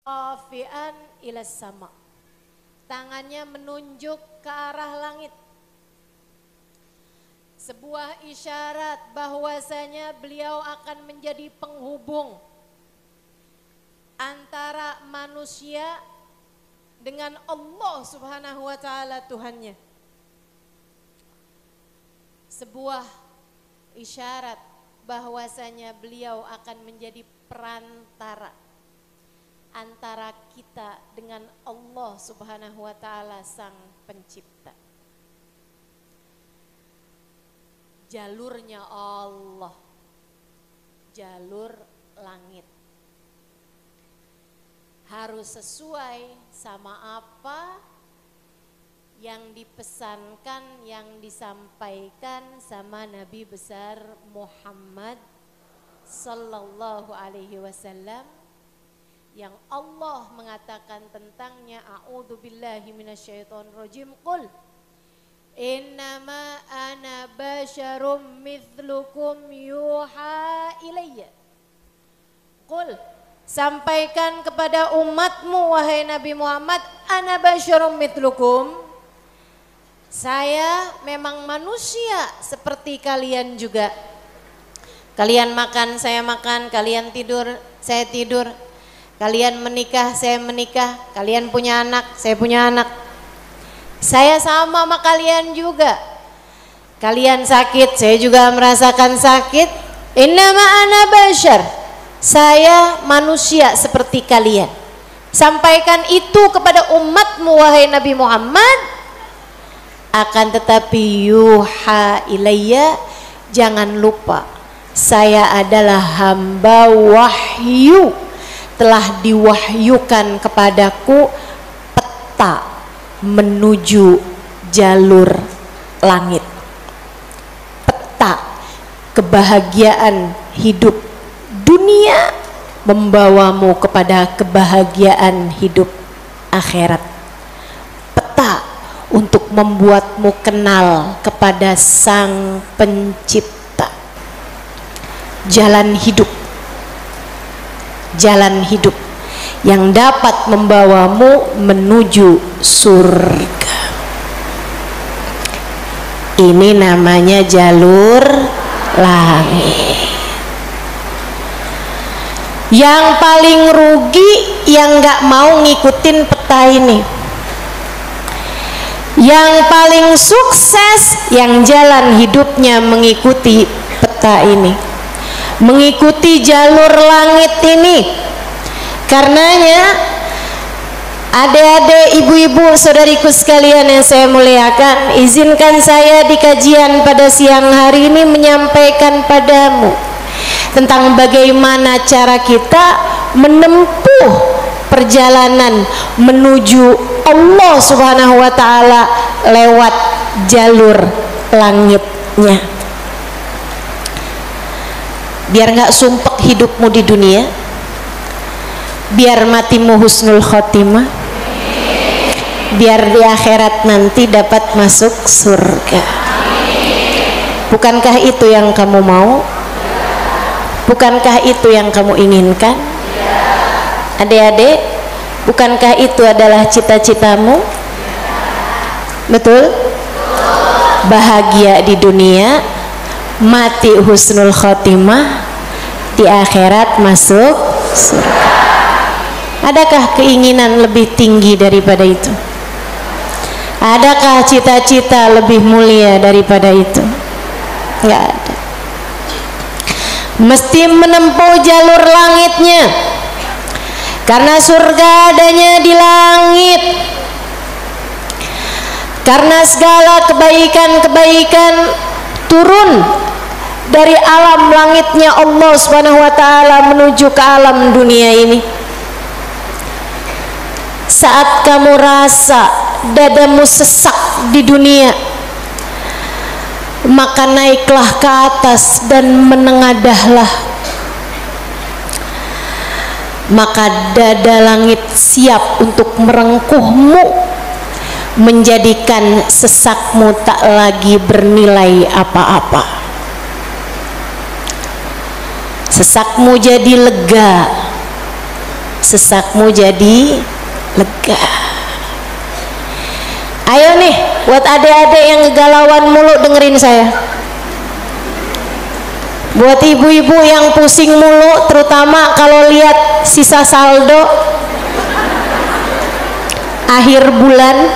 rafi'an ilas sama. Tangannya menunjuk ke arah langit. Sebuah isyarat bahwasanya beliau akan menjadi penghubung antara manusia dengan Allah Subhanahu wa taala Tuhannya. Sebuah isyarat bahwasanya beliau akan menjadi perantara antara kita dengan Allah Subhanahu wa taala Sang Pencipta. Jalurnya Allah, jalur langit. Harus sesuai sama apa yang dipesankan, yang disampaikan sama Nabi besar Muhammad sallallahu alaihi wasallam, yang Allah mengatakan tentangnya, a'udzubillahi minasyaitonirrajim, qul innama ana basyarum mithlukum yuha ilayya. Qul, sampaikan kepada umatmu wahai Nabi Muhammad, ana basyarum mithlukum, saya memang manusia seperti kalian juga. Kalian makan, saya makan, kalian tidur, saya tidur. Kalian menikah, saya menikah. Kalian punya anak, saya punya anak. Saya sama kalian juga. Kalian sakit, saya juga merasakan sakit. Innama ana basyar, saya manusia seperti kalian. Sampaikan itu kepada umatmu wahai Nabi Muhammad. Akan tetapi yuha ilayya, jangan lupa saya adalah hamba wahyu. Telah diwahyukan kepadaku peta menuju jalur langit. Peta kebahagiaan hidup dunia membawamu kepada kebahagiaan hidup akhirat. Peta untuk membuatmu kenal kepada Sang Pencipta. Jalan hidup, jalan hidup yang dapat membawamu menuju surga. Ini namanya jalur langit. Yang paling rugi yang gak mau ngikutin peta ini. Yang paling sukses yang jalan hidupnya mengikuti peta ini, mengikuti jalur langit ini. Karenanya adik-adik, ibu-ibu, saudariku sekalian yang saya muliakan, izinkan saya di kajian pada siang hari ini menyampaikan padamu tentang bagaimana cara kita menempuh perjalanan menuju Allah Subhanahu wa taala lewat jalur langitnya. Biar gak sumpek hidupmu di dunia, biar matimu husnul khotimah, biar di akhirat nanti dapat masuk surga. Bukankah itu yang kamu mau? Bukankah itu yang kamu inginkan? Adik-adik, bukankah itu adalah cita-citamu? Betul? Bahagia di dunia, mati husnul khotimah, di akhirat masuk surga. Adakah keinginan lebih tinggi daripada itu? Adakah cita-cita lebih mulia daripada itu? Enggak ada. Mesti menempuh jalur langitnya, karena surga adanya di langit. Karena segala kebaikan-kebaikan turun dari alam langitnya Allah Subhanahu wa taala menuju ke alam dunia ini. Saat kamu rasa dadamu sesak di dunia, maka naiklah ke atas dan menengadahlah. Maka dada langit siap untuk merengkuhmu, menjadikan sesakmu tak lagi bernilai apa-apa. Sesakmu jadi lega, sesakmu jadi lega. Ayo nih, buat adik-adik yang kegalauan mulu dengerin saya. Buat ibu-ibu yang pusing mulu, terutama kalau lihat sisa saldo akhir bulan,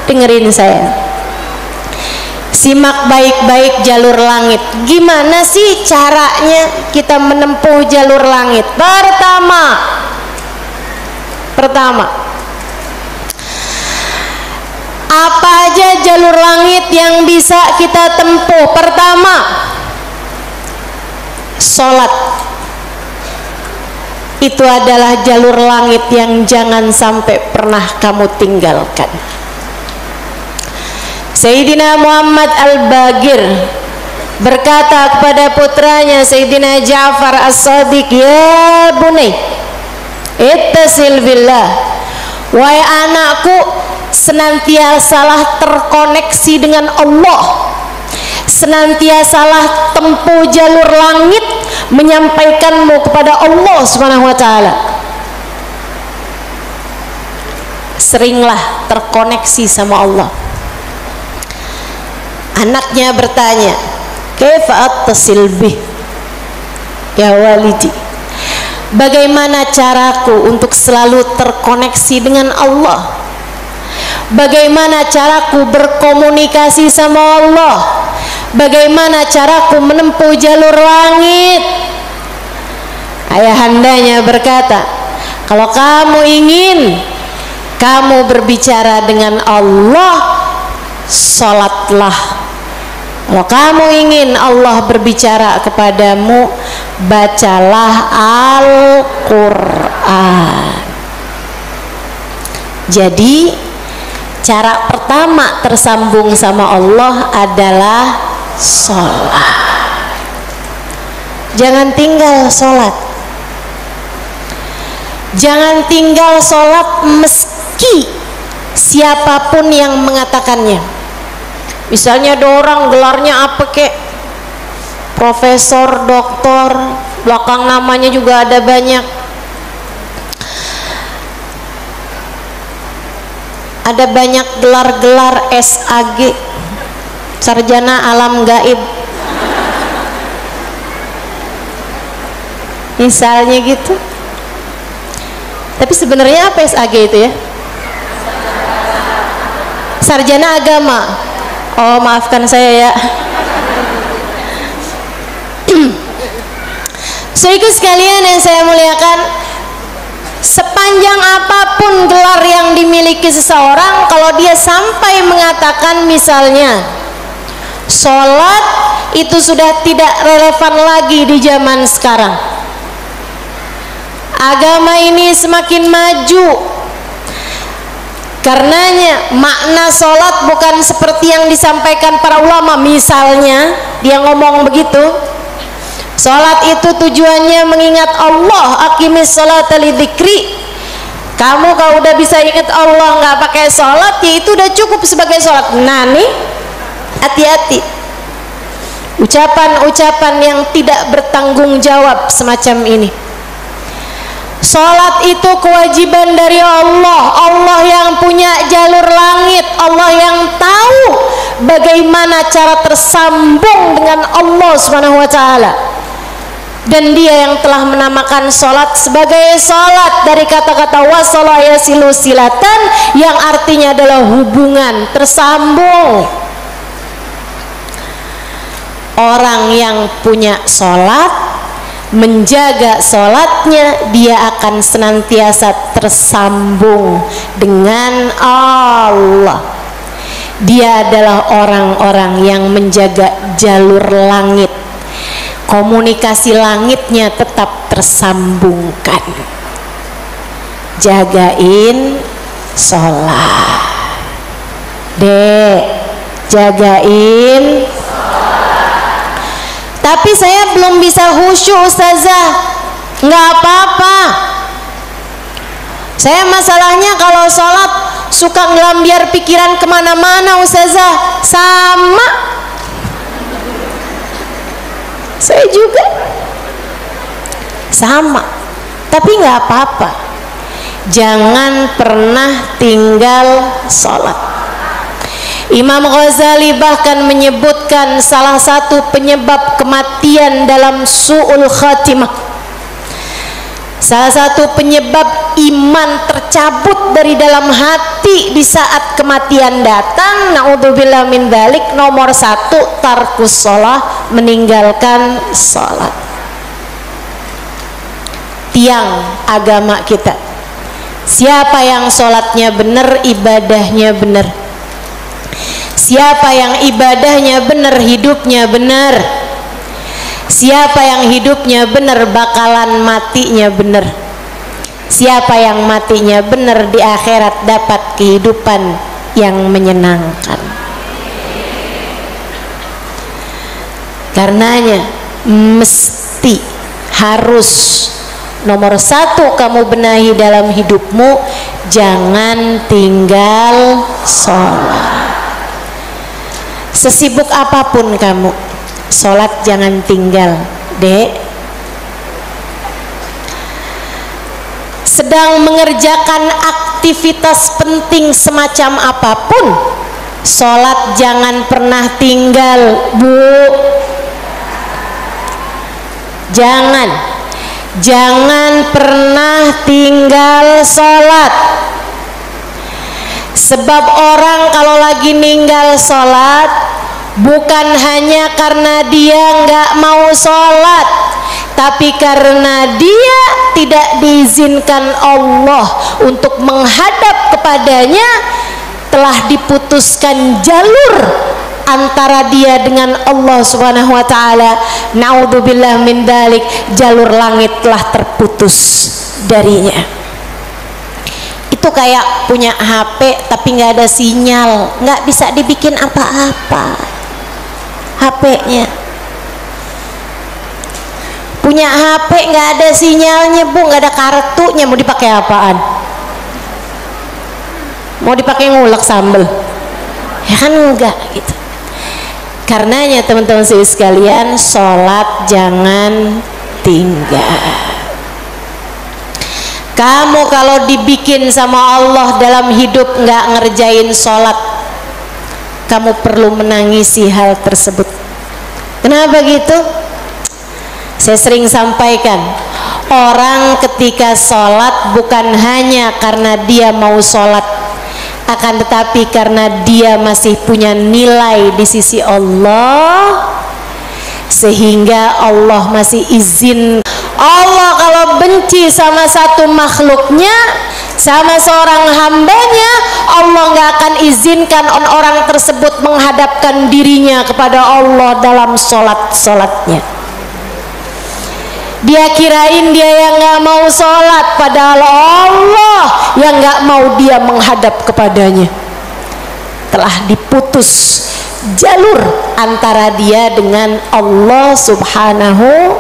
dengerin saya. Simak baik-baik jalur langit. Gimana sih caranya kita menempuh jalur langit? Pertama, apa aja jalur langit yang bisa kita tempuh? Pertama, sholat. Itu adalah jalur langit yang jangan sampai pernah kamu tinggalkan. Sayyidina Muhammad Al-Bagir berkata kepada putranya Sayyidina Ja'far As-Sadiq, ya bunai, ittasil billah, wahai anakku, senantiasalah terkoneksi dengan Allah, senantiasalah tempuh jalur langit menyampaikanmu kepada Allah Subhanahu wa taala. Seringlah terkoneksi sama Allah. Anaknya bertanya, kaifa attasil bih ya walidi, bagaimana caraku untuk selalu terkoneksi dengan Allah? Bagaimana caraku berkomunikasi sama Allah? Bagaimana caraku menempuh jalur langit? Ayahandanya berkata, kalau kamu ingin kamu berbicara dengan Allah, sholatlah. Kalau kamu ingin Allah berbicara kepadamu, bacalah Al-Quran. Jadi cara pertama tersambung sama Allah adalah sholat. Jangan tinggal sholat. Jangan tinggal sholat meski siapapun yang mengatakannya. Misalnya ada orang gelarnya apa kek, profesor, doktor, belakang namanya juga ada banyak. Ada banyak gelar-gelar SAG, sarjana alam gaib, misalnya gitu. Tapi sebenarnya apa SAG itu ya? Sarjana agama. Oh, maafkan saya ya. Saudaraku sekalian yang saya muliakan, sepanjang apapun gelar yang dimiliki seseorang, kalau dia sampai mengatakan misalnya sholat itu sudah tidak relevan lagi di zaman sekarang, agama ini semakin maju. Karenanya makna sholat bukan seperti yang disampaikan para ulama. Misalnya dia ngomong begitu, sholat itu tujuannya mengingat Allah, aqimis sholata lidzikri. Kamu kalau udah bisa ingat Allah nggak pakai sholat, ya itu udah cukup sebagai sholat. Nah nih, hati-hati ucapan-ucapan yang tidak bertanggung jawab semacam ini. Sholat itu kewajiban dari Allah. Allah yang punya jalur langit, Allah yang tahu bagaimana cara tersambung dengan Allah Subhanahu wa taala. Dan dia yang telah menamakan sholat sebagai sholat dari kata-kata wasala yasilu silatan, yang artinya adalah hubungan, tersambung. Orang yang punya sholat, menjaga sholatnya, dia akan senantiasa tersambung dengan Allah. Dia adalah orang-orang yang menjaga jalur langit, komunikasi langitnya tetap tersambungkan. Jagain sholat, Dek, jagain. Tapi saya belum bisa khusyuk Ustazah. Nggak apa-apa. Saya masalahnya kalau sholat suka ngelambiar pikiran kemana-mana Ustazah. Sama. Saya juga. Sama. Tapi nggak apa-apa, jangan pernah tinggal sholat. Imam Ghazali bahkan menyebutkan salah satu penyebab kematian dalam su'ul khatimah, salah satu penyebab iman tercabut dari dalam hati di saat kematian datang, naudzubillah min dzalik, nomor 1 tarkus sholah, meninggalkan sholat. Tiang agama kita, siapa yang sholatnya benar, ibadahnya benar. Siapa yang ibadahnya benar, hidupnya benar. Siapa yang hidupnya benar, bakalan matinya benar. Siapa yang matinya benar, di akhirat dapat kehidupan yang menyenangkan. Karenanya mesti, harus, nomor 1 kamu benahi dalam hidupmu, jangan tinggal sholat. Sesibuk apapun kamu, sholat jangan tinggal, dek. Sedang mengerjakan aktivitas penting semacam apapun, sholat jangan pernah tinggal, bu. Jangan pernah tinggal sholat. Sebab orang kalau lagi ninggal sholat, bukan hanya karena dia nggak mau sholat, tapi karena dia tidak diizinkan Allah untuk menghadap kepadanya, telah diputuskan jalur antara dia dengan Allah Subhanahu wa taala. Naudzubillah min dzalik, jalur langit telah terputus darinya. Itu kayak punya HP tapi nggak ada sinyal, nggak bisa dibikin apa-apa HP-nya. Punya HP nggak ada sinyalnya, bu, nggak ada kartunya, mau dipakai apaan? Mau dipakai ngulek sambel? Ya kan enggak gitu. Karenanya teman-teman sekalian, sholat jangan tinggal. Kamu kalau dibikin sama Allah dalam hidup nggak ngerjain sholat, kamu perlu menangisi hal tersebut. Kenapa gitu? Saya sering sampaikan, orang ketika sholat bukan hanya karena dia mau sholat, akan tetapi karena dia masih punya nilai di sisi Allah, sehingga Allah masih izin. Allah kalau benci sama satu makhluknya, sama seorang hambanya, Allah nggak akan izinkan orang tersebut menghadapkan dirinya kepada Allah dalam sholatnya. Dia kirain dia yang nggak mau sholat, padahal Allah yang nggak mau dia menghadap kepadanya. Telah diputus jalur antara dia dengan Allah Subhanahu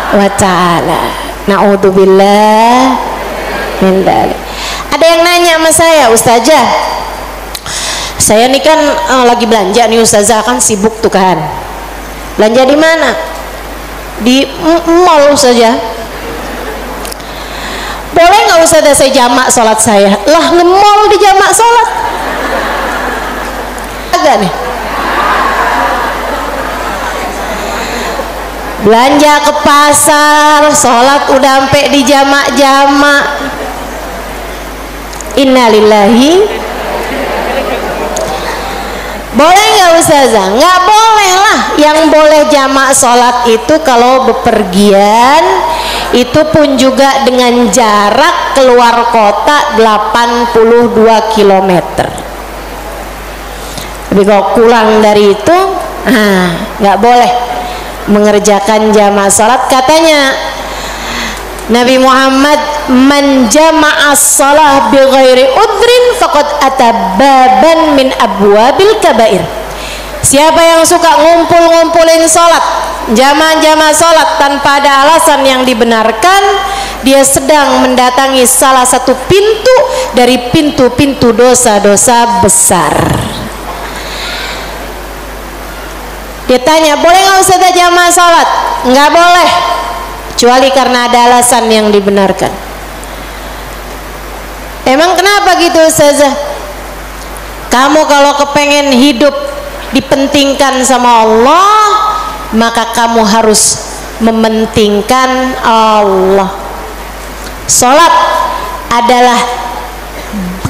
wa ta'ala. Na'udzubillah min dzalik. Ada yang nanya sama saya, ustazah, saya nih kan lagi belanja nih ustazah, kan sibuk tuh kan. Belanja di mana? Di mall saja. Boleh nggak ustazah saya jamak sholat saya? Lah, nge-mall di jamak sholat? Agak nih. Belanja ke pasar, sholat udah sampai di jamak-jamak. Innalillahi. Boleh nggak ustazah? Nggak boleh lah. Yang boleh jamak sholat itu kalau bepergian, itu pun juga dengan jarak keluar kota 82 km. Tapi kalau kurang dari itu, nggak boleh mengerjakan jamaah salat. Katanya Nabi Muhammad, man jama'as salah bi ghairi udrin faqad atababan min abwabil kabair. Siapa yang suka ngumpulin salat, jamaah salat tanpa ada alasan yang dibenarkan, dia sedang mendatangi salah satu pintu dari pintu-pintu dosa-dosa besar. Dia tanya, boleh nggak ustazah jamaah salat? Nggak boleh. kecuali karena ada alasan yang dibenarkan. Emang kenapa gitu Ustazah? Kamu kalau kepengen hidup dipentingkan sama Allah, maka kamu harus mementingkan Allah. Salat adalah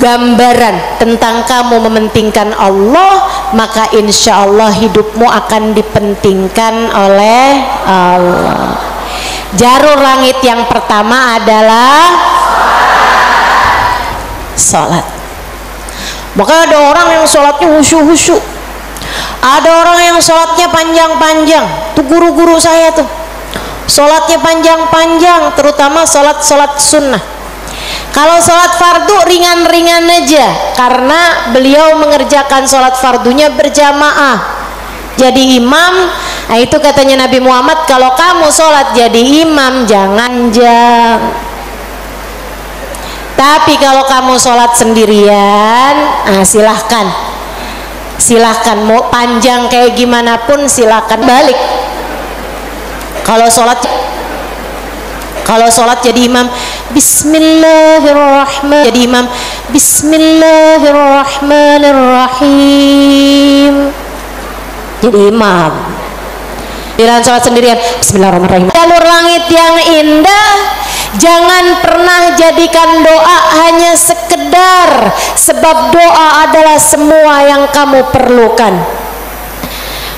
gambaran tentang kamu mementingkan Allah, maka insya Allah hidupmu akan dipentingkan oleh Allah. Jalur langit yang pertama adalah salat. Maka ada orang yang salatnya khusyuk-khusyuk, ada orang yang salatnya panjang-panjang. Tuh guru-guru saya tuh salatnya panjang-panjang, terutama salat sunnah. Kalau salat fardu ringan-ringan aja, karena beliau mengerjakan salat fardunya berjamaah jadi imam. Nah, itu katanya Nabi Muhammad, kalau kamu salat jadi imam jangan jang. Tapi kalau kamu salat sendirian, nah silahkan mau panjang kayak gimana pun silahkan balik. Kalau sholat jadi imam Bismillahirrahmanirrahim, jadi imam Bismillahirrahmanirrahim, jadi imam. Dalam sholat sendirian Bismillahirrahmanirrahim. Jalur langit yang indah, jangan pernah jadikan doa hanya sekedar, sebab doa adalah semua yang kamu perlukan.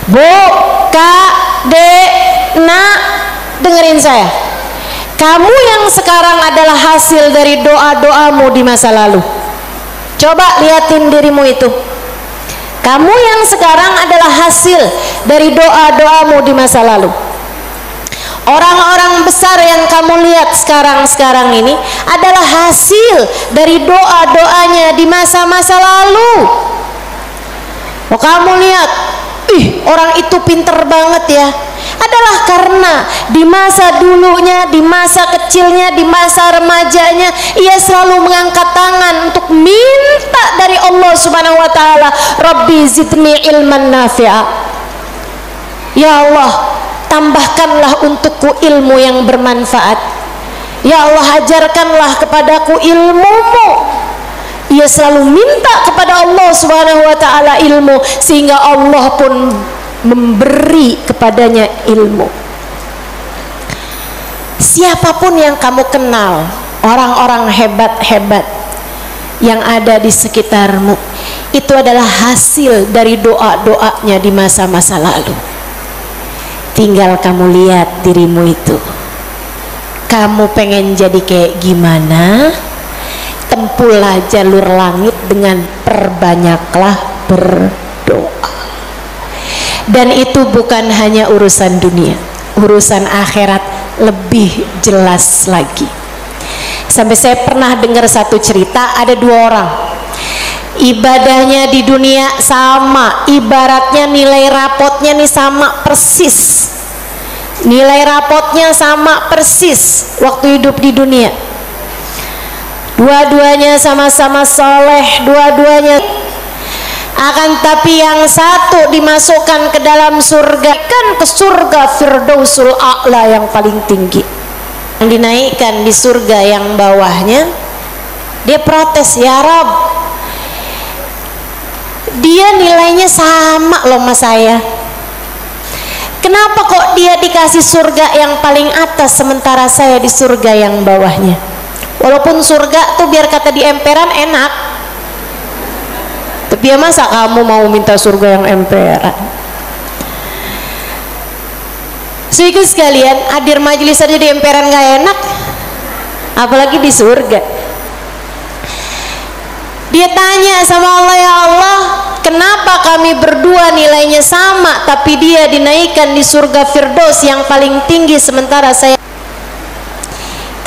Bu, Kak, Dek, Nak, dengerin saya. Kamu yang sekarang adalah hasil dari doa-doamu di masa lalu. Coba liatin dirimu itu. Kamu yang sekarang adalah hasil dari doa-doamu di masa lalu. Orang-orang besar yang kamu lihat sekarang ini adalah hasil dari doa-doanya di masa-masa lalu. Oh, kamu lihat, orang itu pinter banget ya, adalah karena di masa dulunya, di masa kecilnya, di masa remajanya, ia selalu mengangkat tangan untuk minta dari Allah Subhanahu wa taala, Rabbi zidni ilman nafi'a. Ya Allah, tambahkanlah untukku ilmu yang bermanfaat. Ya Allah, ajarkanlah kepadaku ilmu-Mu. Ia selalu minta kepada Allah Subhanahu wa taala ilmu, sehingga Allah pun memberi kepadanya ilmu. Siapapun yang kamu kenal, orang-orang hebat-hebat yang ada di sekitarmu, itu adalah hasil dari doa-doanya di masa-masa lalu. Tinggal kamu lihat dirimu itu, kamu pengen jadi kayak gimana? Tempuhlah jalur langit dengan perbanyaklah berdoa. Dan itu bukan hanya urusan dunia, urusan akhirat lebih jelas lagi. Sampai saya pernah dengar satu cerita, ada dua orang, ibadahnya di dunia sama, ibaratnya nilai rapotnya nih sama persis, nilai rapotnya sama persis waktu hidup di dunia. Dua-duanya sama-sama soleh, dua-duanya, akan tapi yang satu dimasukkan ke dalam surga, kan ke surga Firdausul A'la yang paling tinggi, yang dinaikkan di surga yang bawahnya. Dia protes, ya Rob, dia nilainya sama loh sama saya, kenapa kok dia dikasih surga yang paling atas sementara saya di surga yang bawahnya? Walaupun surga tuh biar kata di emperan enak, tapi ya masa kamu mau minta surga yang emperan? Sehingga sekalian, hadir majelis aja di emperan gak enak, apalagi di surga. Dia tanya sama Allah, ya Allah, kenapa kami berdua nilainya sama tapi dia dinaikkan di surga Firdaus yang paling tinggi sementara saya?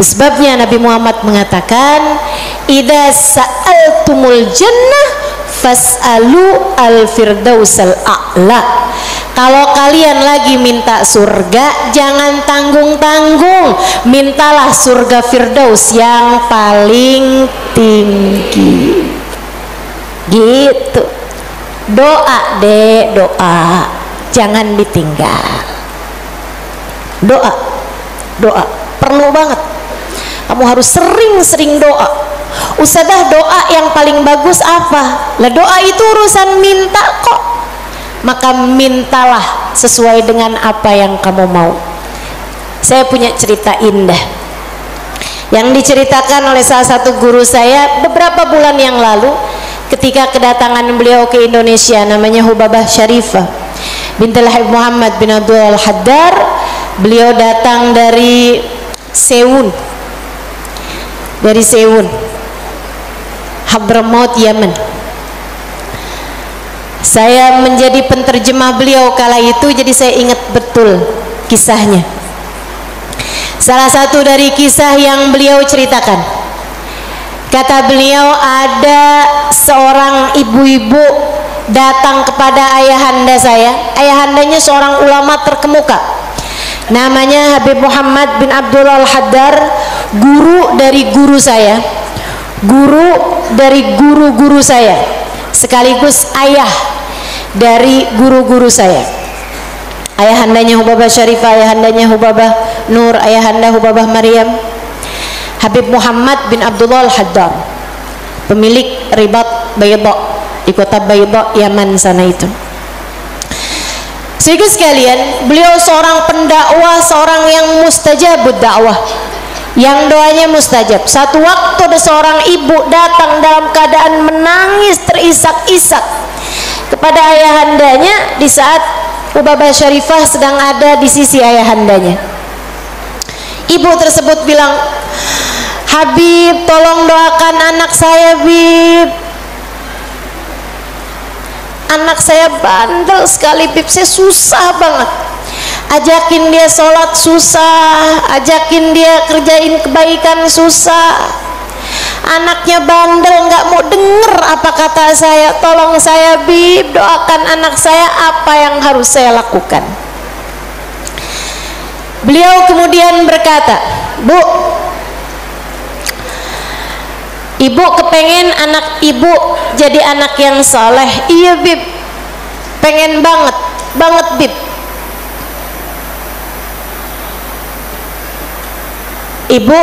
Sebabnya Nabi Muhammad mengatakan, idza sa'altumul jannah fas'alu al-firdausal a'la. Kalau kalian lagi minta surga, jangan tanggung-tanggung, mintalah surga Firdaus yang paling tinggi. Gitu. Doa deh, doa, jangan ditinggal. Doa. Doa perlu banget, kamu harus sering-sering doa. Ustadzah, doa yang paling bagus apa? Lah doa itu urusan minta kok. Maka mintalah sesuai dengan apa yang kamu mau. Saya punya cerita indah yang diceritakan oleh salah satu guru saya beberapa bulan yang lalu ketika kedatangan beliau ke Indonesia. Namanya Hubabah Syarifah bintul Habib Muhammad bin Abdul Al-Haddar. Beliau datang dari Seoul, Hadramaut, Yaman. Saya menjadi penterjemah beliau kala itu, jadi saya ingat betul kisahnya. Salah satu dari kisah yang beliau ceritakan, kata beliau, ada seorang ibu-ibu datang kepada ayahanda saya. Ayahandanya seorang ulama terkemuka, namanya Habib Muhammad bin Abdul Al-Haddar, guru dari guru saya, guru dari guru-guru saya, sekaligus ayah dari guru-guru saya. Ayahandanya Hubabah Syarifah, ayahandanya Hubabah Nur, ayahanda Hubabah Maryam. Habib Muhammad bin Abdullah Al-Haddar, pemilik Ribat Bayda di kota Bayda, Yaman sana itu. Sehingga sekalian, beliau seorang pendakwah, seorang yang mustajabud dakwah, yang doanya mustajab. Satu waktu ada seorang ibu datang dalam keadaan menangis terisak-isak kepada ayahandanya di saat Hubabah Syarifah sedang ada di sisi ayahandanya. Ibu tersebut bilang, Habib, tolong doakan anak saya, Bib. Anak saya bandel sekali, Bib. Saya susah banget. Ajakin dia sholat susah, ajakin dia kerjain kebaikan susah. Anaknya bandel, nggak mau denger apa kata saya. Tolong saya, Bib, doakan anak saya, apa yang harus saya lakukan. Beliau kemudian berkata, Bu, ibu kepengen anak ibu jadi anak yang saleh. Iya, Bib, pengen banget Bib. Ibu,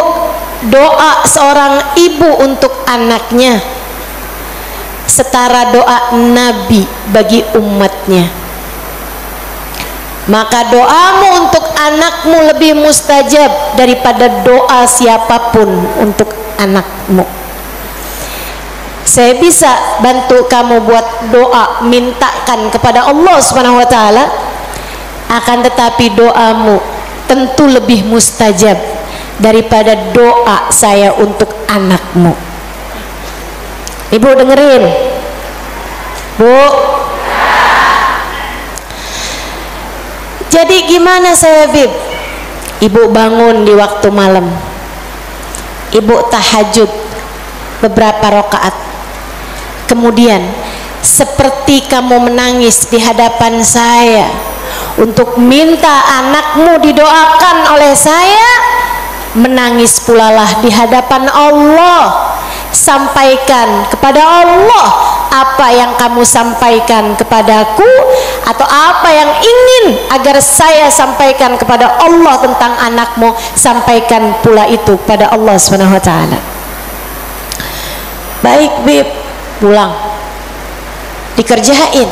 doa seorang ibu untuk anaknya setara doa Nabi bagi umatnya. Maka doamu untuk anakmu lebih mustajab daripada doa siapapun untuk anakmu. Saya bisa bantu kamu buat doa, mintakan kepada Allah Subhanahu wa taala, akan tetapi doamu tentu lebih mustajab daripada doa saya untuk anakmu. Ibu dengerin, Bu. Jadi gimana saya, Bib? Ibu bangun di waktu malam, ibu tahajud beberapa rakaat, kemudian seperti kamu menangis di hadapan saya untuk minta anakmu didoakan oleh saya, menangis pulalah di hadapan Allah. Sampaikan kepada Allah apa yang kamu sampaikan kepadaku, atau apa yang ingin agar saya sampaikan kepada Allah tentang anakmu, sampaikan pula itu kepada Allah Subhanahu wa taala. Baik, Bib. Pulang dikerjain.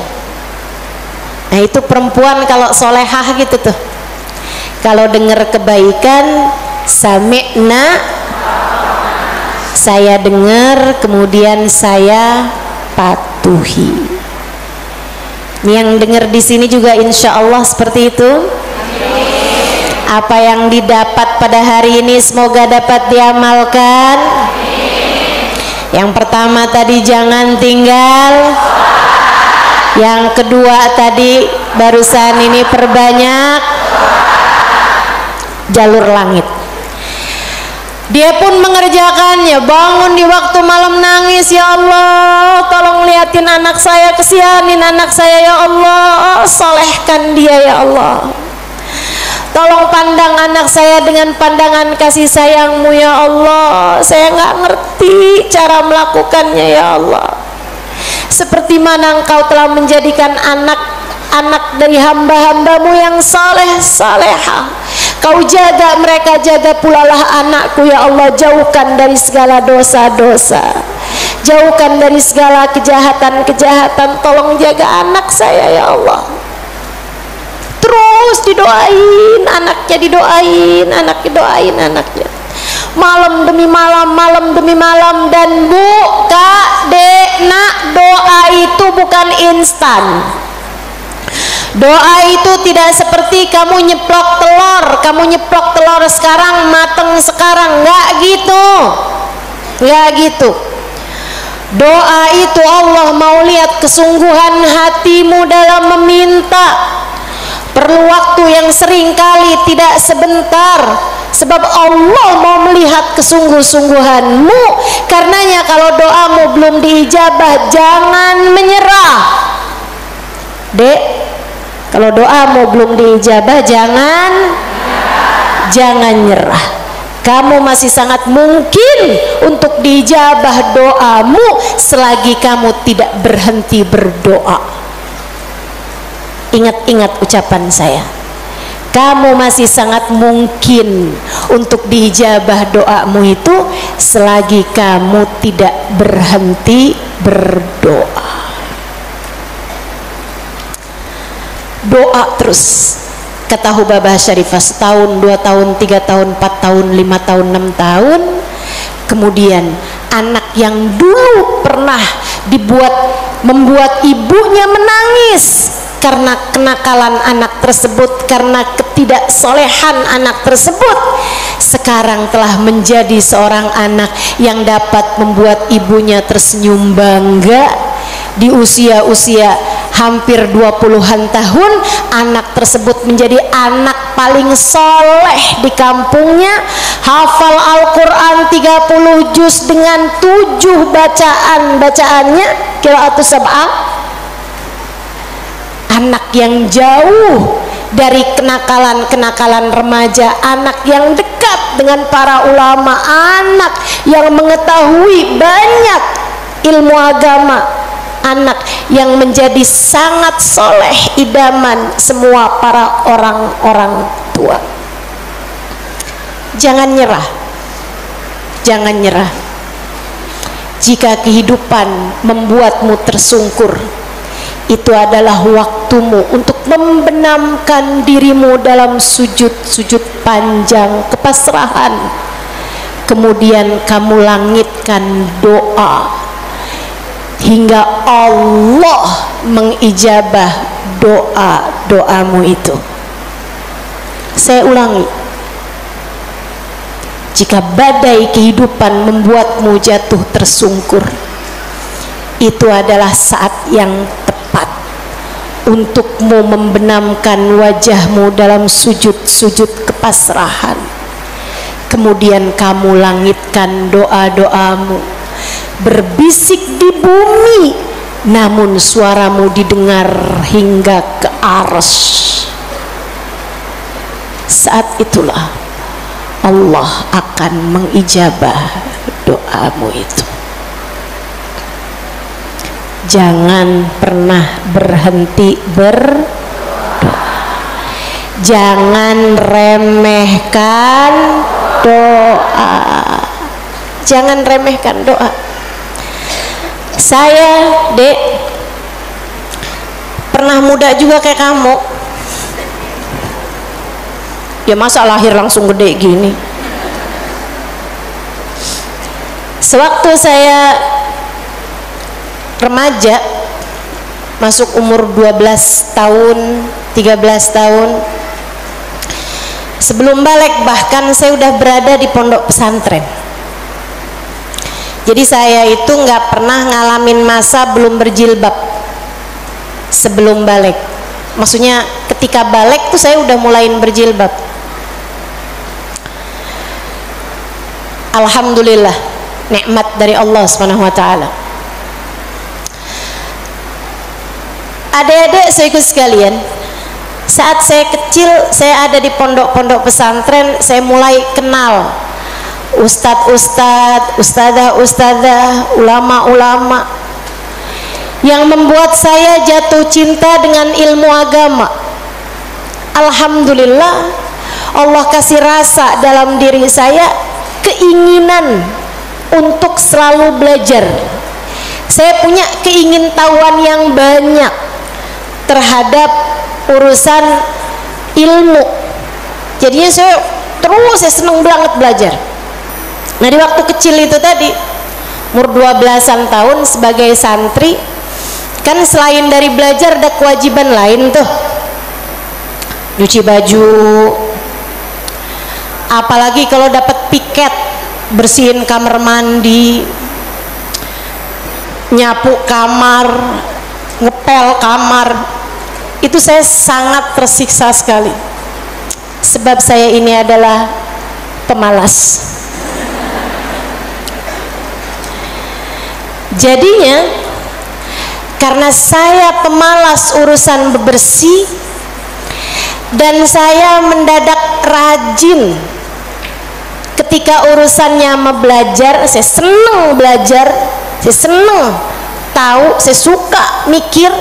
Nah, itu perempuan kalau solehah gitu tuh, kalau dengar kebaikan, sami'na, saya dengar, kemudian saya patuhi. Ini yang dengar di sini juga insya Allah seperti itu. Apa yang didapat pada hari ini semoga dapat diamalkan. Yang pertama tadi jangan tinggal. Yang kedua tadi barusan ini perbanyak jalur langit. Dia pun mengerjakannya, bangun di waktu malam nangis, ya Allah, tolong liatin anak saya, kesianin anak saya ya Allah, solehkan dia ya Allah, tolong pandang anak saya dengan pandangan kasih sayangmu ya Allah, saya nggak ngerti cara melakukannya ya Allah, seperti mana engkau telah menjadikan anak dari hamba-hambamu yang saleh salehah Kau jaga mereka, jaga pula lah anakku ya Allah. Jauhkan dari segala dosa-dosa, jauhkan dari segala kejahatan-kejahatan. Tolong jaga anak saya ya Allah. Terus didoain anaknya, didoain anaknya, malam demi malam, malam demi malam. Dan Bu, Kak, Dek, Nak, doa itu bukan instan. Doa itu tidak seperti kamu nyeplok telur sekarang mateng sekarang, nggak gitu. Doa itu Allah mau lihat kesungguhan hatimu dalam meminta. Perlu waktu yang sering kali tidak sebentar, sebab Allah mau melihat kesungguh-sungguhanmu. Karenanya kalau doamu belum diijabah, jangan menyerah. Dek, kalau doamu belum diijabah, jangan nyerah. Kamu masih sangat mungkin untuk diijabah doamu selagi kamu tidak berhenti berdoa. Ingat-ingat ucapan saya, kamu masih sangat mungkin untuk diijabah doamu itu selagi kamu tidak berhenti berdoa. Doa terus, kata Hubabah Syarifah, setahun, 2 tahun, 3 tahun, 4 tahun, 5 tahun, 6 tahun. Kemudian anak yang dulu pernah membuat ibunya menangis karena kenakalan anak tersebut, karena ketidaksolehan anak tersebut, sekarang telah menjadi seorang anak yang dapat membuat ibunya tersenyum bangga. Di usia-usia hampir 20-an tahun, anak tersebut menjadi anak paling soleh di kampungnya, hafal Al-Quran 30 juz dengan 7 bacaannya, qiraatus sab'ah. Anak yang jauh dari kenakalan-kenakalan remaja, anak yang dekat dengan para ulama, anak yang mengetahui banyak ilmu agama, anak yang menjadi sangat soleh, idaman semua para orang-orang tua. Jangan nyerah, jangan nyerah. Jika kehidupan membuatmu tersungkur, itu adalah waktumu untuk membenamkan dirimu dalam sujud-sujud panjang kepasrahan. Kemudian kamu langitkan doa hingga Allah mengijabah doa-doamu itu. Saya ulangi, jika badai kehidupan membuatmu jatuh tersungkur, itu adalah saat yang tepat untukmu membenamkan wajahmu dalam sujud-sujud kepasrahan. Kemudian kamu langitkan doa-doamu, berbisik di bumi, namun suaramu didengar hingga ke arsy. Saat itulah Allah akan mengijabah doamu itu. Jangan pernah berhenti berdoa. Jangan remehkan doa. Jangan remehkan doa. Saya, Dek, pernah muda juga kayak kamu. Ya masa lahir langsung gede gini. Sewaktu saya remaja, masuk umur 12 tahun, 13 tahun, sebelum balik bahkan saya udah berada di pondok pesantren. Jadi saya itu nggak pernah ngalamin masa belum berjilbab sebelum balik. Maksudnya ketika balik tuh saya udah mulain berjilbab. Alhamdulillah, nikmat dari Allah Subhanahu wa taala. Adik-adik saya ikut sekalian, saat saya kecil, saya ada di pondok-pondok pesantren, saya mulai kenal ustadz-ustadz, ustadzah-ustadzah, ulama-ulama yang membuat saya jatuh cinta dengan ilmu agama. Alhamdulillah, Allah kasih rasa dalam diri saya keinginan untuk selalu belajar. Saya punya keingintahuan yang banyak terhadap urusan ilmu. Jadinya saya seneng banget belajar. Nah, di waktu kecil itu tadi, umur 12-an tahun sebagai santri, kan selain dari belajar ada kewajiban lain tuh. Nyuci baju, apalagi kalau dapat piket, bersihin kamar mandi, nyapu kamar, ngepel kamar. Itu saya sangat tersiksa sekali, sebab saya ini adalah pemalas. Jadinya karena saya pemalas urusan bebersih, dan saya mendadak rajin ketika urusannya belajar. Saya seneng belajar, saya seneng tahu, saya suka mikir.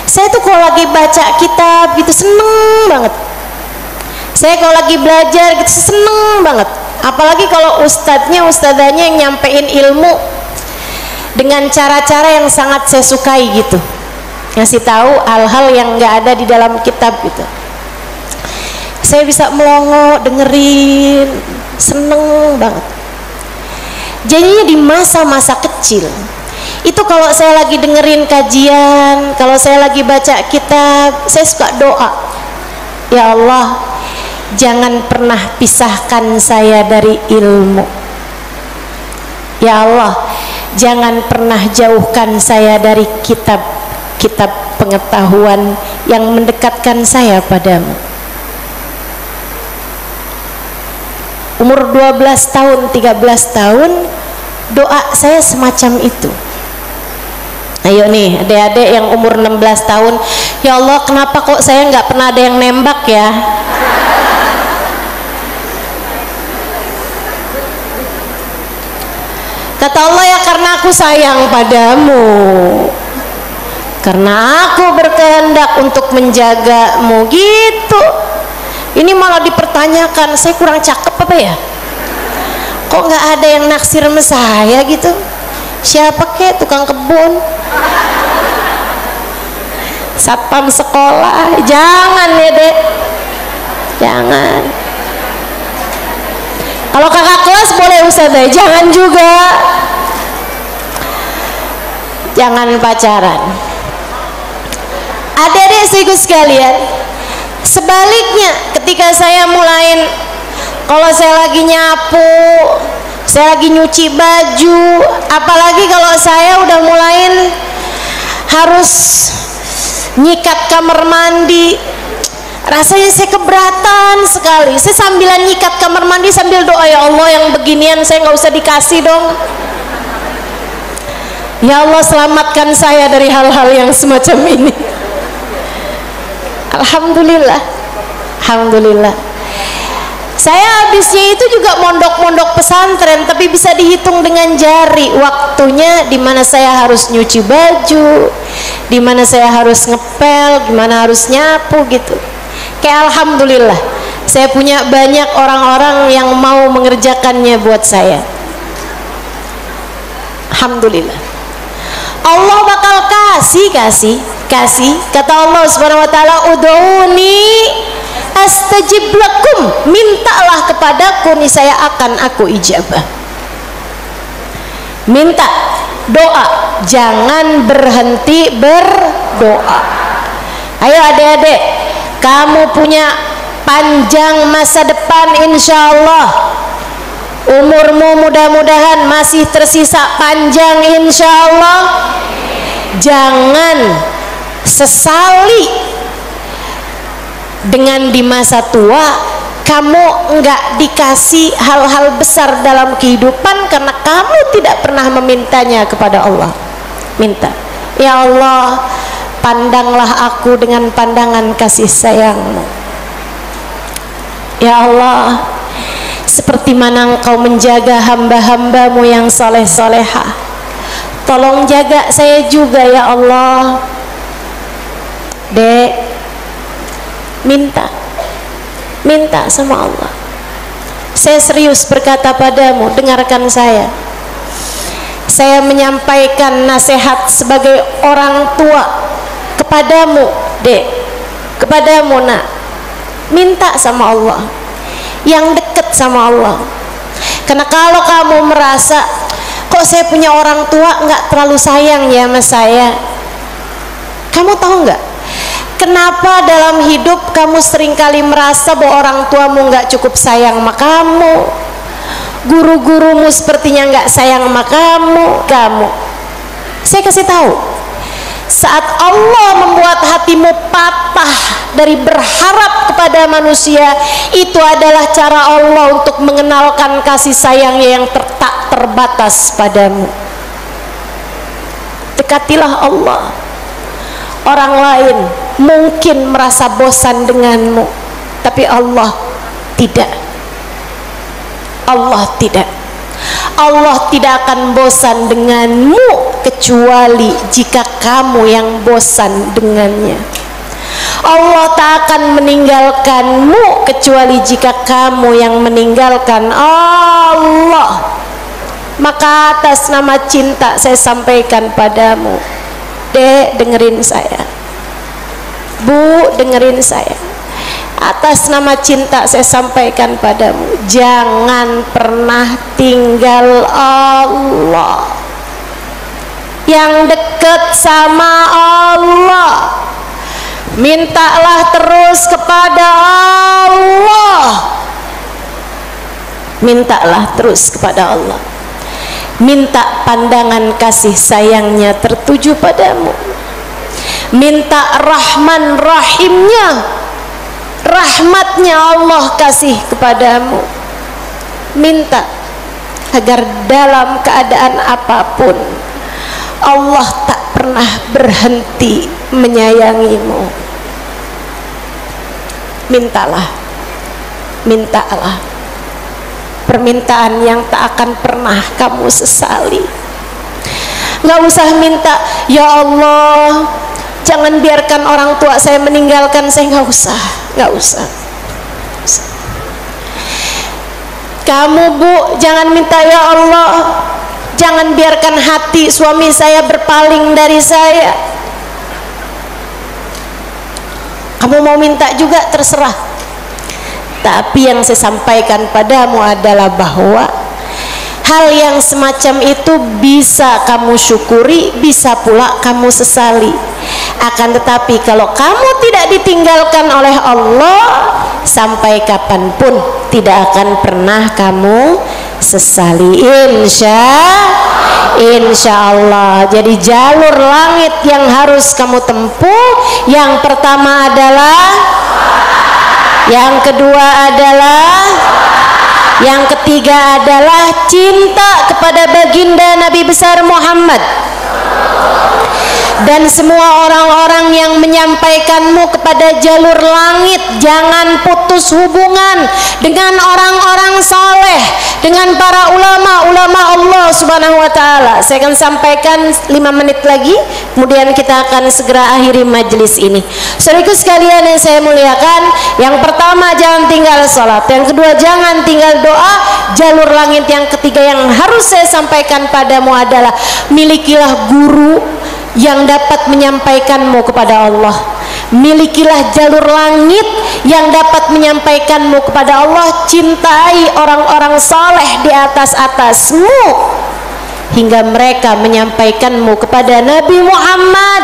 Saya tuh kalau lagi baca kitab gitu seneng banget. Saya kalau lagi belajar gitu seneng banget. Apalagi kalau ustadzanya yang nyampein ilmu dengan cara-cara yang sangat saya sukai gitu, ngasih tahu hal-hal yang nggak ada di dalam kitab gitu. Saya bisa melongo dengerin, seneng banget. Jadinya di masa-masa kecil itu kalau saya lagi dengerin kajian, kalau saya lagi baca kitab, saya suka doa, ya Allah, jangan pernah pisahkan saya dari ilmu. Ya Allah, jangan pernah jauhkan saya dari kitab pengetahuan yang mendekatkan saya padamu. Umur 12 tahun, 13 tahun, doa saya semacam itu. Ayo nih adik-adik yang umur 16 tahun, ya Allah, kenapa kok saya nggak pernah ada yang nembak ya? Kata Allah, ya karena aku sayang padamu, karena aku berkehendak untuk menjagamu gitu. Ini malah dipertanyakan, saya kurang cakep apa ya? Kok nggak ada yang naksir sama saya gitu? Siapa kek, tukang kebun, satpam sekolah? Jangan ya dek, jangan. Kalau kakak kelas boleh ustazah, jangan juga. Jangan pacaran. Adik-adik sekaligus sekalian, sebaliknya ketika saya mulain, kalau saya lagi nyapu, saya lagi nyuci baju, apalagi kalau saya udah mulain harus nyikat kamar mandi, rasanya saya keberatan sekali. Saya sambilan nyikat kamar mandi sambil doa, ya Allah, yang beginian saya nggak usah dikasih dong. Ya Allah, selamatkan saya dari hal-hal yang semacam ini. Alhamdulillah, alhamdulillah. Saya habisnya itu juga mondok-mondok pesantren, tapi bisa dihitung dengan jari waktunya di mana saya harus nyuci baju, di mana saya harus ngepel, di mana harus nyapu gitu. Kayak alhamdulillah, saya punya banyak orang-orang yang mau mengerjakannya buat saya. Alhamdulillah. Allah bakal kasih. Kata Allah Subhanahu wa taala, ud'uni astajib lakum, mintalah kepadaku niscaya akan aku ijabah. Minta, doa, jangan berhenti berdoa. Ayo adik-adik, kamu punya panjang masa depan insyaallah. Umurmu mudah-mudahan masih tersisa panjang insyaallah. Jangan sesali dengan di masa tua kamu enggak dikasih hal-hal besar dalam kehidupan karena kamu tidak pernah memintanya kepada Allah. Minta, ya Allah, pandanglah aku dengan pandangan kasih sayangmu. Ya Allah, seperti mana engkau menjaga hamba-hambamu yang soleh-solehah, tolong jaga saya juga ya Allah. Dek, minta Minta sama Allah. Saya serius berkata padamu, dengarkan saya. Saya menyampaikan nasihat sebagai orang tua kepadamu, Dek, kepadamu, Nak. Minta sama Allah, yang dekat sama Allah. Karena kalau kamu merasa, kok saya punya orang tua nggak terlalu sayang ya sama saya, kamu tahu nggak kenapa dalam hidup kamu seringkali merasa bahwa orang tuamu nggak cukup sayang sama kamu, guru-gurumu sepertinya nggak sayang sama kamu. Saya kasih tahu, saat Allah membuat hatimu patah dari berharap kepada manusia, itu adalah cara Allah untuk mengenalkan kasih sayangnya yang tak terbatas padamu. Dekatilah Allah. Orang lain mungkin merasa bosan denganmu, tapi Allah tidak. Allah tidak. Allah tidak akan bosan denganmu kecuali jika kamu yang bosan dengannya. Allah tak akan meninggalkanmu kecuali jika kamu yang meninggalkan Allah. Maka atas nama cinta saya sampaikan padamu, Dek, dengerin saya. Bu, dengerin saya. Atas nama cinta saya sampaikan padamu, jangan pernah tinggal Allah. Yang dekat sama Allah, mintalah terus kepada Allah. Mintalah terus kepada Allah. Minta pandangan kasih sayangnya tertuju padamu. Minta Rahman Rahimnya, rahmatnya Allah kasih kepadamu. Minta agar dalam keadaan apapun Allah tak pernah berhenti menyayangimu. Mintalah, mintalah permintaan yang tak akan pernah kamu sesali. Nggak usah minta, ya Allah jangan biarkan orang tua saya meninggalkan saya. Nggak usah. Kamu, Bu, jangan minta, ya Allah jangan biarkan hati suami saya berpaling dari saya. Kamu mau minta juga terserah, tapi yang saya sampaikan padamu adalah bahwa hal yang semacam itu bisa kamu syukuri, bisa pula kamu sesali. Akan tetapi kalau kamu tidak ditinggalkan oleh Allah, sampai kapanpun tidak akan pernah kamu sesali, insya Allah. Jadi jalur langit yang harus kamu tempuh, yang pertama adalah, yang kedua adalah, yang ketiga adalah cinta kepada baginda Nabi besar Muhammad. Dan semua orang-orang yang menyampaikanmu kepada jalur langit, jangan putus hubungan dengan orang-orang soleh, dengan para ulama-ulama Allah subhanahu wa ta'ala. Saya akan sampaikan 5 menit lagi, kemudian kita akan segera akhiri majelis ini. Saudaraku sekalian yang saya muliakan, yang pertama jangan tinggal sholat, yang kedua jangan tinggal doa. Jalur langit yang ketiga yang harus saya sampaikan padamu adalah milikilah guru yang dapat menyampaikanmu kepada Allah. Milikilah jalur langit yang dapat menyampaikanmu kepada Allah. Cintai orang-orang saleh di atasmu hingga mereka menyampaikanmu kepada Nabi Muhammad.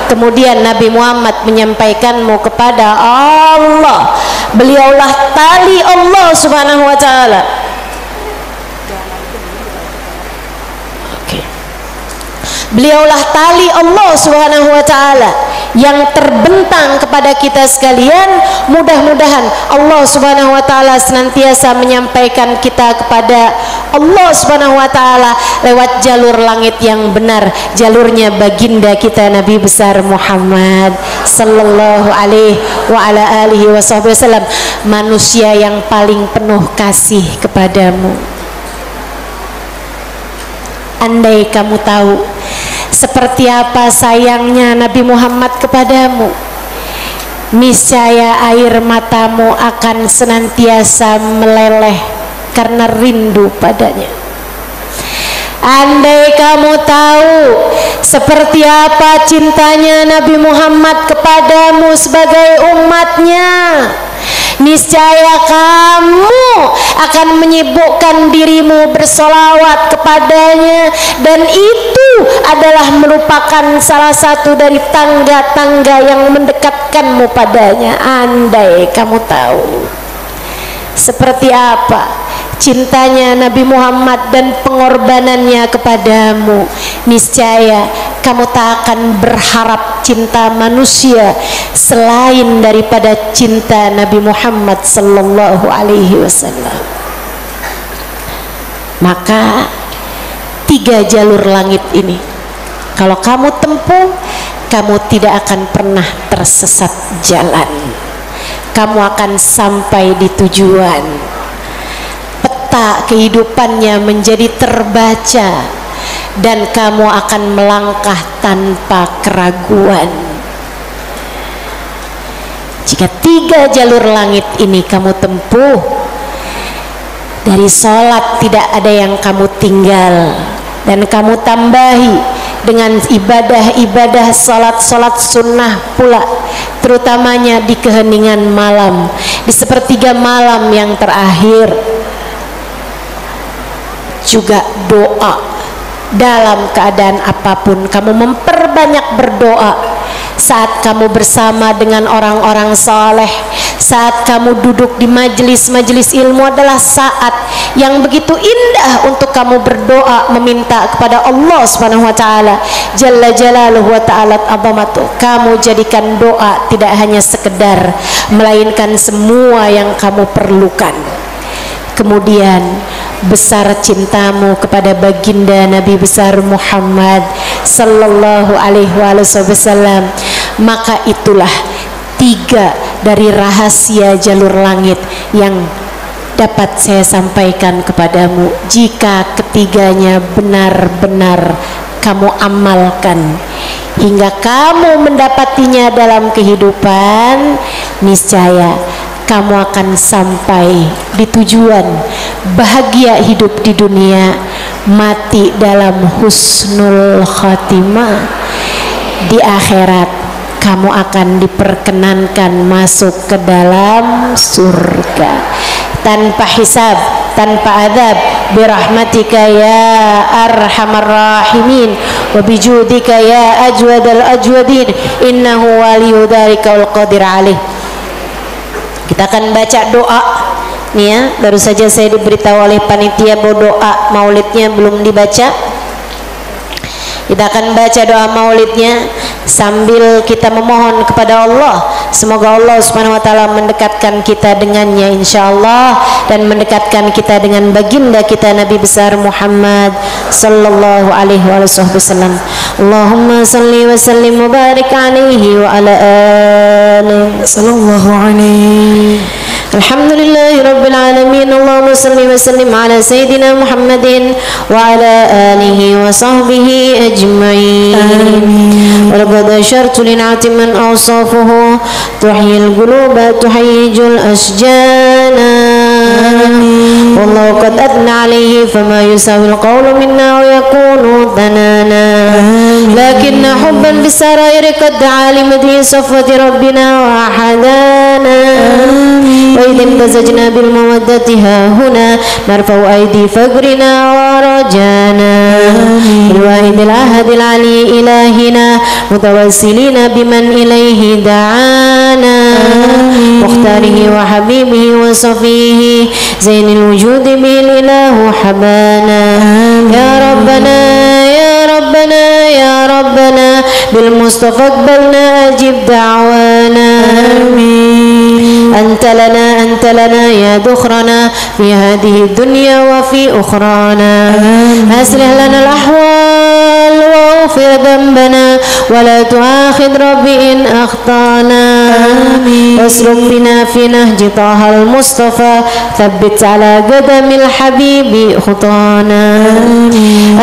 Kemudian Nabi Muhammad menyampaikanmu kepada Allah. Beliaulah tali Allah subhanahu wa ta'ala. Beliaulah tali Allah subhanahu wa ta'ala yang terbentang kepada kita sekalian. Mudah-mudahan Allah subhanahu wa ta'ala senantiasa menyampaikan kita kepada Allah subhanahu wa ta'ala lewat jalur langit yang benar, jalurnya baginda kita Nabi besar Muhammad sallallahu alaihi wa ala alihi wasallam, manusia yang paling penuh kasih kepadamu. Andai kamu tahu seperti apa sayangnya Nabi Muhammad kepadamu, niscaya air matamu akan senantiasa meleleh karena rindu padanya. Andai kamu tahu seperti apa cintanya Nabi Muhammad kepadamu sebagai umatnya, niscaya kamu akan menyibukkan dirimu bersolawat kepadanya, dan itu adalah merupakan salah satu dari tangga-tangga yang mendekatkanmu padanya. Andai kamu tahu seperti apa cintanya Nabi Muhammad dan pengorbanannya kepadamu, niscaya kamu tak akan berharap cinta manusia selain daripada cinta Nabi Muhammad sallallahu alaihi wasallam. Maka 3 jalur langit ini kalau kamu tempuh, kamu tidak akan pernah tersesat jalan. Kamu akan sampai di tujuan. Peta kehidupannya menjadi terbaca dan kamu akan melangkah tanpa keraguan. Jika 3 jalur langit ini kamu tempuh, dari sholat tidak ada yang kamu tinggal, dan kamu tambahi dengan ibadah-ibadah sholat-sholat sunnah pula, terutamanya di keheningan malam, di sepertiga malam yang terakhir. Juga doa dalam keadaan apapun, kamu memperbanyak berdoa. Saat kamu bersama dengan orang-orang saleh, saat kamu duduk di majelis-majelis ilmu adalah saat yang begitu indah untuk kamu berdoa meminta kepada Allah Subhanahu wa taala jalla jalaluhu wa ta'ala azamatu. Kamu jadikan doa tidak hanya sekedar, melainkan semua yang kamu perlukan. Kemudian besar cintamu kepada baginda Nabi besar Muhammad sallallahu alaihi wasallam, maka itulah 3 dari rahasia jalur langit yang dapat saya sampaikan kepadamu. Jika ketiganya benar-benar kamu amalkan hingga kamu mendapatinya dalam kehidupan, niscaya kamu akan sampai di tujuan, bahagia hidup di dunia, mati dalam husnul khatimah. Di akhirat kamu akan diperkenankan masuk ke dalam surga tanpa hisab, tanpa adab, birahmatika ya arhamar rahimin wa bijudika ya ajwadal ajwadin, innahu waliyu dzalika wal qadir alaih. Kita akan baca doa nih ya. Baru saja saya diberitahu oleh panitia bahwa doa maulidnya belum dibaca. Kita akan baca doa maulidnya sambil kita memohon kepada Allah, semoga Allah Subhanahu wa taala mendekatkan kita dengannya insyaallah, dan mendekatkan kita dengan baginda kita Nabi besar Muhammad sallallahu alaihi wasallam. Allahumma salli wa sallim wa barik alaihi wa ala alihi sallallahu alaihi. Alhamdulillahi rabbil alamin. Allahumma salli wa sallim ala sayyidina Muhammadin wa ala alihi wa sahbihi ajma'in. Walaqad ashartu lin'ati man awsafuhu tuhyil quluba tuhayyijul asjana. Wallahu qad adna alayhi fama yusawil qawlu minna wa yakunu tanana. Lakinna hubban bisarairi qad alimati safwati rabbina wa ahadana. وإذ امتزجنا بالمودة ها هنا نرفع أيدي فقرنا ورجانا بالواحد الأحد العلي إلهنا متوسلين بمن إليه دعانا مختاره وحبيبه وصفيه زين الوجود به الإله حبانا يا ربنا يا ربنا يا ربنا بالمصطفى اقبلنا أجب دعوانا أنت لنا يا ذخرنا في هذه الدنيا وفي أخرانا أصلح لنا الأحوال واغفر ذنبنا ولا تؤاخذ ربي إن أخطأنا واسلك بنا في نهج طه المصطفى ثبت على قدم الحبيب خطانا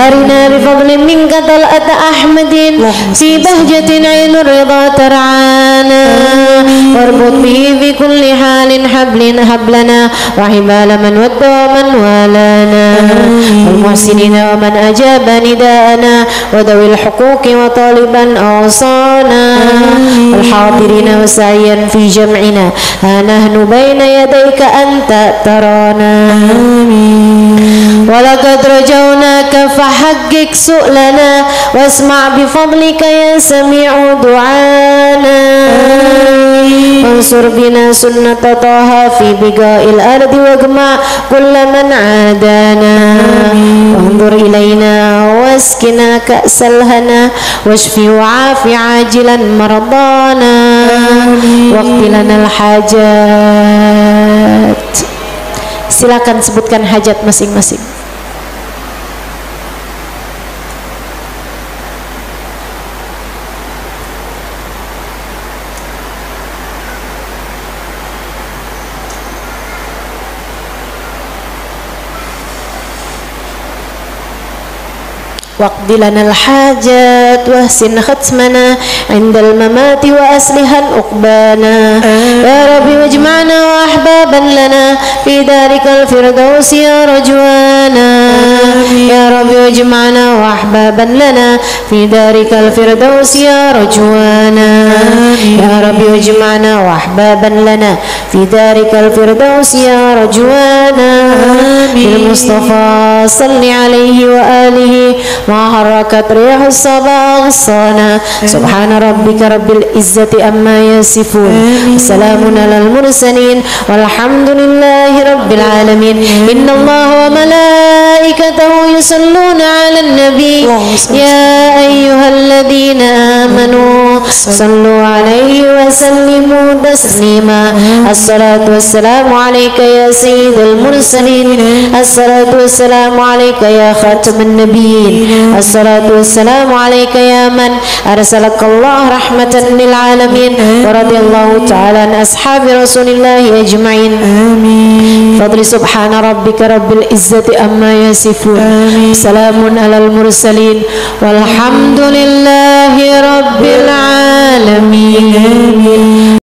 أرنا بفضل منك طلعة أحمد في بهجة عين الرضا ترعانا واربط به في كل حال حبلنا وحبال من ود ومن والانا والمحسنين ومن أجاب نداءنا وذوي الحقوق وطالبا أوصانا والحاضرين وسعيا في جمعنا ها نحن بين يديك أنت ترانا ولقد رجوناك فحقق سؤلنا واسمع بفضلك يا سميع دعانا وانصر بنا سنة طه في بقاء الأرض واجمع كل من عادانا وانظر إلينا واسكنا كأس الهنا واشفي وعاف عاجلا مرضانا واقض لنا الحاجات. Silakan sebutkan hajat masing-masing. واقض لنا الحاجات واحسن ختمنا عند الممات وأصلح عقبانا يا رب واجمعنا وأحبابا لنا في دارك الفردوس يا رجوانا يا رب واجمعنا وأحبابا لنا في دارك الفردوس يا رجوانا يا رب واجمعنا وأحبابا لنا في دارك الفردوس يا رجوانا بالمصطفى صل عليه وآله ما حركت ريح الصبا غصانا سبحان ربك رب العزة أما يصفون وسلام على المرسلين والحمد لله رب العالمين إن الله وملائكته يصلون على النبي يا أيها الذين آمنوا صلوا عليه وسلموا تسليما الصلاة والسلام عليك يا سيد المرسلين الصلاة والسلام عليك يا خاتم النبيين الصلاة والسلام عليك يا من أرسلك الله رحمة للعالمين ورضي الله تعالى عن أصحاب رسول الله أجمعين آمين. فضل سبحان ربك رب العزة أما يصفون سلام على المرسلين والحمد لله رب العالمين.